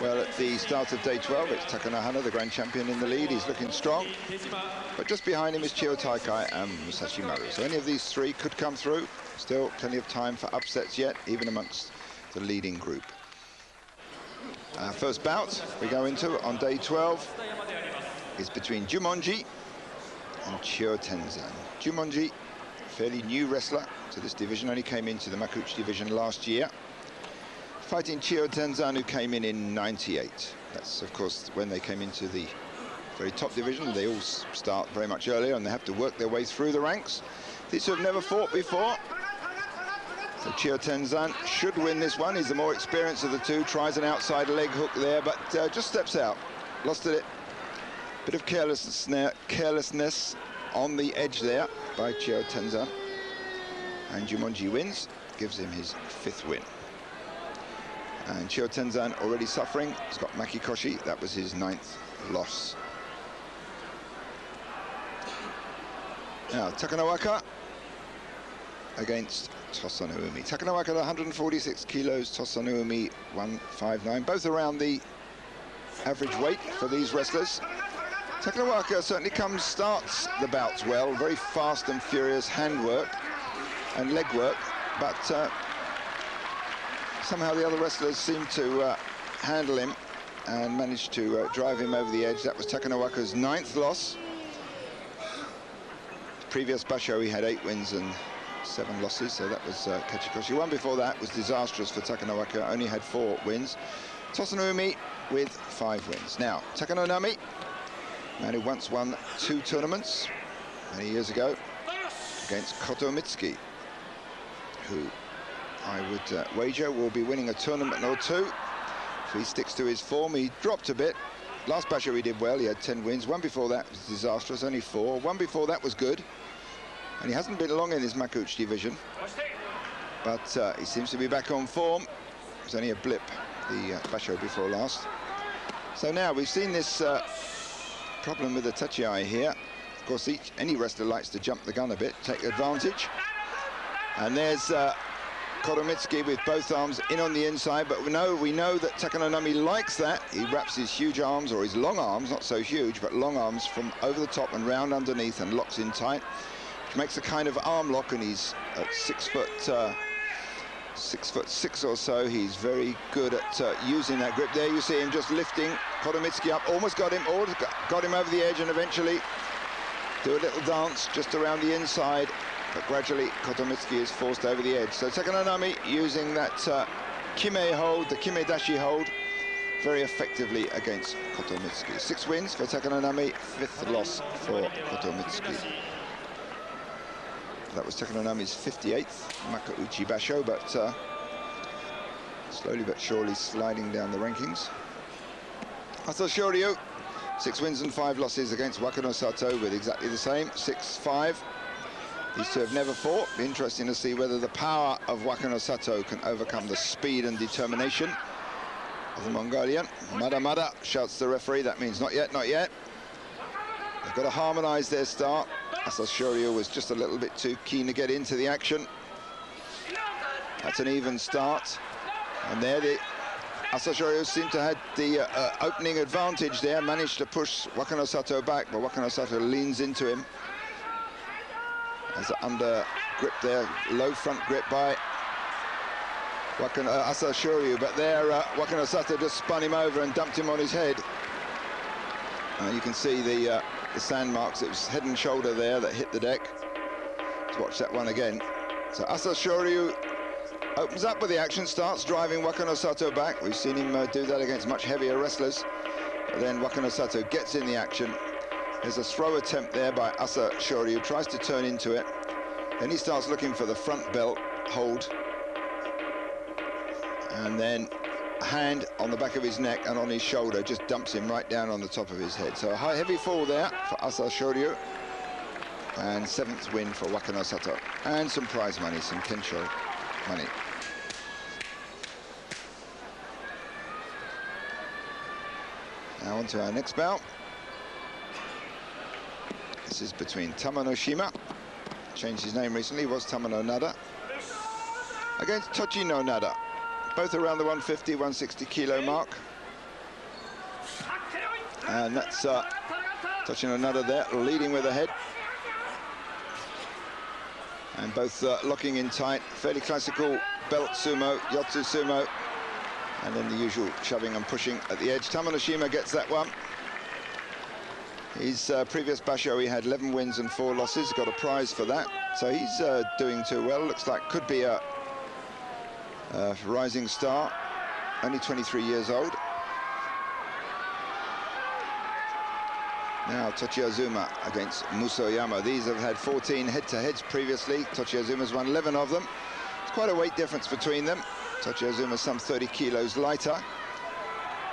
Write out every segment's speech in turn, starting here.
Well, at the start of day 12, it's Takanohana, the grand champion, in the lead. He's looking strong. But just behind him is Chiyotaikai and Musashimaru. So any of these three could come through. Still plenty of time for upsets yet, even amongst the leading group. Our first bout we go into on day 12 is between Jumonji and Chiyotenzan. Jumonji, fairly new wrestler to this division, only came into the Makuuchi division last year, fighting Chiyotenzan, who came in '98. That's, of course, when they came into the very top division. They all start very much earlier, and they have to work their way through the ranks. These two have never fought before. So Chiyotenzan should win this one. He's the more experienced of the two. Tries an outside leg hook there, but just steps out. Lost it. Bit of carelessness on the edge there by Chiyotenzan. And Jumonji wins, gives him his 5th win. And Chiyotenzan already suffering. He's got makiotoshi. That was his 9th loss. Now, Takanowaka against Tosanoumi. Takanowaka at 146 kilos, Tosanoumi 159, both around the average weight for these wrestlers. Takanowaka certainly starts the bouts well, very fast and furious handwork and leg work, but somehow the other wrestlers seem to handle him and manage to drive him over the edge. That was Takanowaka's 9th loss. Previous basho, he had 8 wins and 7 losses, so that was Kachikoshi. One before that was disastrous for Takanowaka, only had 4 wins. Tosanoumi with 5 wins. Now, Takanonami, man who once won 2 tournaments many years ago, against Kotomitsuki, who I would wager will be winning a tournament or 2 if he sticks to his form. He dropped a bit. Last basho he did well, he had 10 wins. One before that was disastrous, only 4. One before that was good. And he hasn't been long in his Makuuchi division. But he seems to be back on form. It was only a blip, the basho before last. So now we've seen this problem with the tachiai here. Of course, any wrestler likes to jump the gun a bit, take advantage. And there's Kotomitsuki with both arms in on the inside, but we know that Takanonami likes that. He wraps his huge arms, or his long arms, not so huge, but long arms from over the top and round underneath and locks in tight, which makes a kind of arm lock, and he's at 6'6" or so. He's very good at using that grip. There you see him just lifting Kotomitsuki up, almost got him over the edge, and eventually do a little dance just around the inside. But gradually, Kotomitsuki is forced over the edge. So Takanonami using that kime hold, the kimedashi hold, very effectively against Kotomitsuki. 6 wins for Takanonami, 5th loss for Kotomitsuki. That was Takanonami's 58th Makuuchi basho, but slowly but surely sliding down the rankings. Asashoryu, 6 wins and 5 losses against Wakanosato with exactly the same, 6-5. These two have never fought. Be interesting to see whether the power of Wakanosato can overcome the speed and determination of the Mongolian. Mada mada, shouts the referee. That means not yet, not yet. They've got to harmonise their start. Asashoryu was just a little bit too keen to get into the action. That's an even start. And there the Asashoryu seemed to have the opening advantage there, managed to push Wakanosato back, but Wakanosato leans into him. There's an under grip there, low front grip by Asashoryu, but there Wakanosato just spun him over and dumped him on his head. You can see the sand marks. It was head and shoulder there that hit the deck. Let's watch that one again. So Asashoryu opens up with the action, starts driving Wakanosato back. We've seen him do that against much heavier wrestlers. But then Wakanosato gets in the action. There's a throw attempt there by Asashoryu, tries to turn into it. Then he starts looking for the front belt hold. And then a hand on the back of his neck and on his shoulder just dumps him right down on the top of his head. So a high, heavy fall there for Asashoryu. And 7th win for Wakanosato. And some prize money, some Kensho money. Now on to our next bout. This is between Tamanoshima, changed his name recently, was Takanonada, against Tochinonada, both around the 150, 160 kilo mark. And that's Tochinonada there, leading with the head. And both locking in tight, fairly classical belt sumo, yotsu sumo. And then the usual shoving and pushing at the edge. Tamanoshima gets that one. His previous basho, he had 11 wins and 4 losses, got a prize for that. So he's doing too well. Looks like could be a rising star, only 23 years old. Now Tochiazuma against Musoyama. These have had 14 head-to-heads previously. Tochiazuma's won 11 of them. It's quite a weight difference between them. Tochiazuma's some 30 kilos lighter,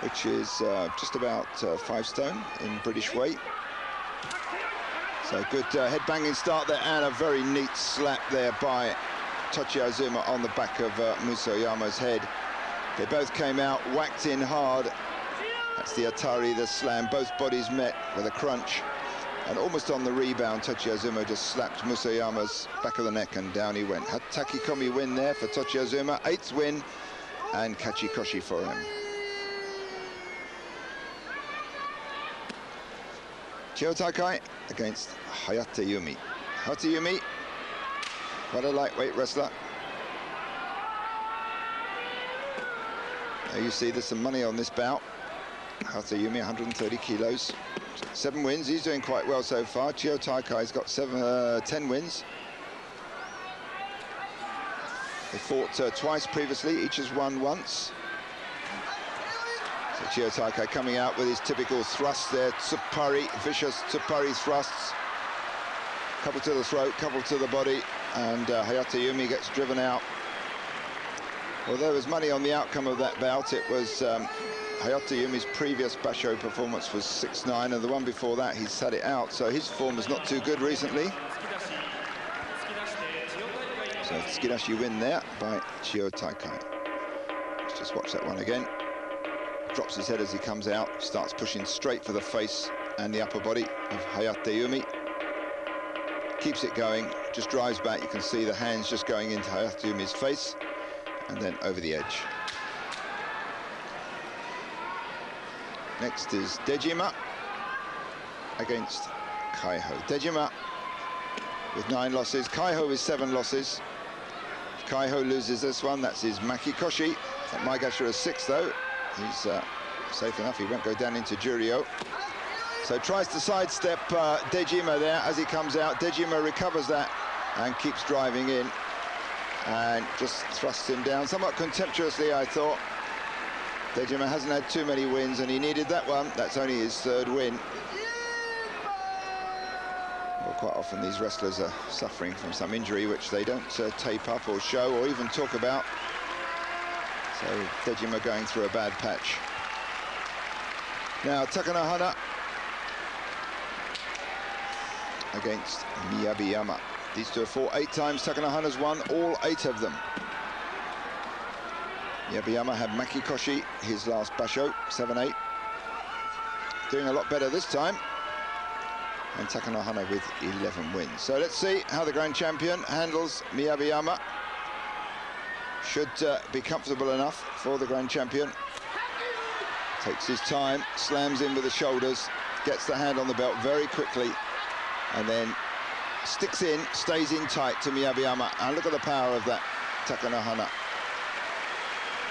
which is just about 5 stone in British weight. So good head-banging start there, and a very neat slap there by Tochiazuma on the back of Musoyama's head. They both came out, whacked in hard. That's the Atari, the slam. Both bodies met with a crunch. And almost on the rebound, Tochiazuma just slapped Musoyama's back of the neck, and down he went. Hatakikomi win there for Tochiazuma, 8th win, and kachikoshi for him. Chiyotaikai against Hayateumi. Hayateumi, quite a lightweight wrestler. There you see there's some money on this bout. Hayateumi, 130 kilos. 7 wins, he's doing quite well so far. Chiyotaikai's got 10 wins. They fought twice previously, each has won once. So Chiyotaikai coming out with his typical thrust there, tsupari, vicious tsupari thrusts. Couple to the throat, couple to the body, and Hayateumi gets driven out. Well, there was money on the outcome of that bout. It was Hayateumi's previous basho performance was 6-9, and the one before that he sat it out, so his form is not too good recently. So tsukidashi win there by Chiyotaikai. Let's just watch that one again. Drops his head as he comes out, starts pushing straight for the face and the upper body of Hayateumi. Keeps it going, just drives back. You can see the hands just going into Hayateumi's face and then over the edge. Next is Dejima against Kaiho. Dejima with 9 losses. Kaiho with 7 losses. If Kaiho loses this one, that's his makikoshi. Maigasha is 6 though. He's safe enough, he won't go down into Juryo. So tries to sidestep Dejima there as he comes out. Dejima recovers that and keeps driving in and just thrusts him down somewhat contemptuously, I thought. Dejima hasn't had too many wins, and he needed that one. That's only his 3rd win. Well, quite often these wrestlers are suffering from some injury which they don't tape up or show or even talk about. So Dejima going through a bad patch. Now Takanohana against Miyabiyama. These two have fought 8 times. Takanohana's won all 8 of them. Miyabiyama had makikoshi his last basho, 7-8. Doing a lot better this time. And Takanohana with 11 wins. So let's see how the grand champion handles Miyabiyama. Should be comfortable enough for the grand champion. Takes his time, slams in with the shoulders, gets the hand on the belt very quickly, and then sticks in, stays in tight to Miyabiyama. And look at the power of that Takanohana.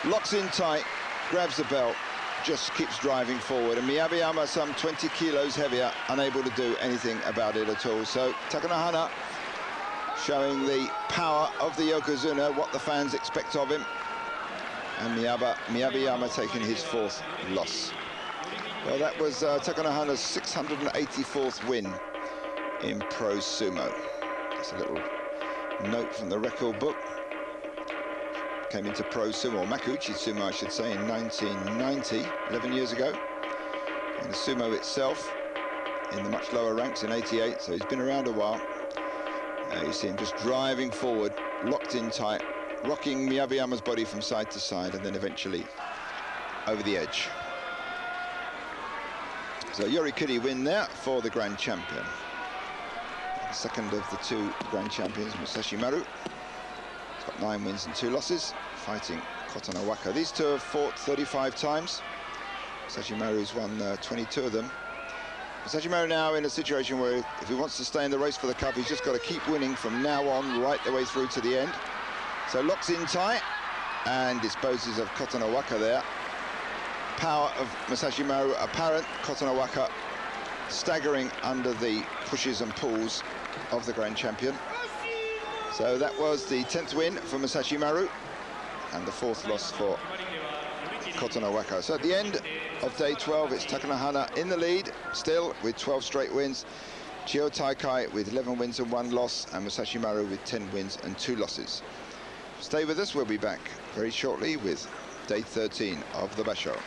Locks in tight, grabs the belt, just keeps driving forward. And Miyabiyama, some 20 kilos heavier, unable to do anything about it at all. So Takanohana showing the power of the Yokozuna, what the fans expect of him. And Miyabiyama taking his 4th loss. Well, that was Takanohana's 684th win in pro sumo. Just a little note from the record book. Came into pro sumo, or makuuchi sumo I should say, in 1990, 11 years ago. And the sumo itself in the much lower ranks in 88, so he's been around a while. You see him just driving forward, locked in tight, rocking Miyabiyama's body from side to side, and then eventually over the edge. So yorikiri win there for the grand champion. The second of the 2 grand champions, Musashimaru. He's got 9 wins and 2 losses, fighting Kotonowaka. These two have fought 35 times. Musashimaru's won 22 of them. Musashimaru now in a situation where if he wants to stay in the race for the cup, he's just got to keep winning from now on right the way through to the end. So locks in tight and disposes of Kotonowaka there. Power of Musashimaru apparent. Kotonowaka staggering under the pushes and pulls of the Grand Champion. So that was the 10th win for Musashimaru and the 4th loss for Kotonowaka. So at the end of day 12, it's Takanohana in the lead, still with 12 straight wins. Chiyotaikai with 11 wins and 1 loss, and Musashimaru with 10 wins and 2 losses. Stay with us, we'll be back very shortly with day 13 of the Basho.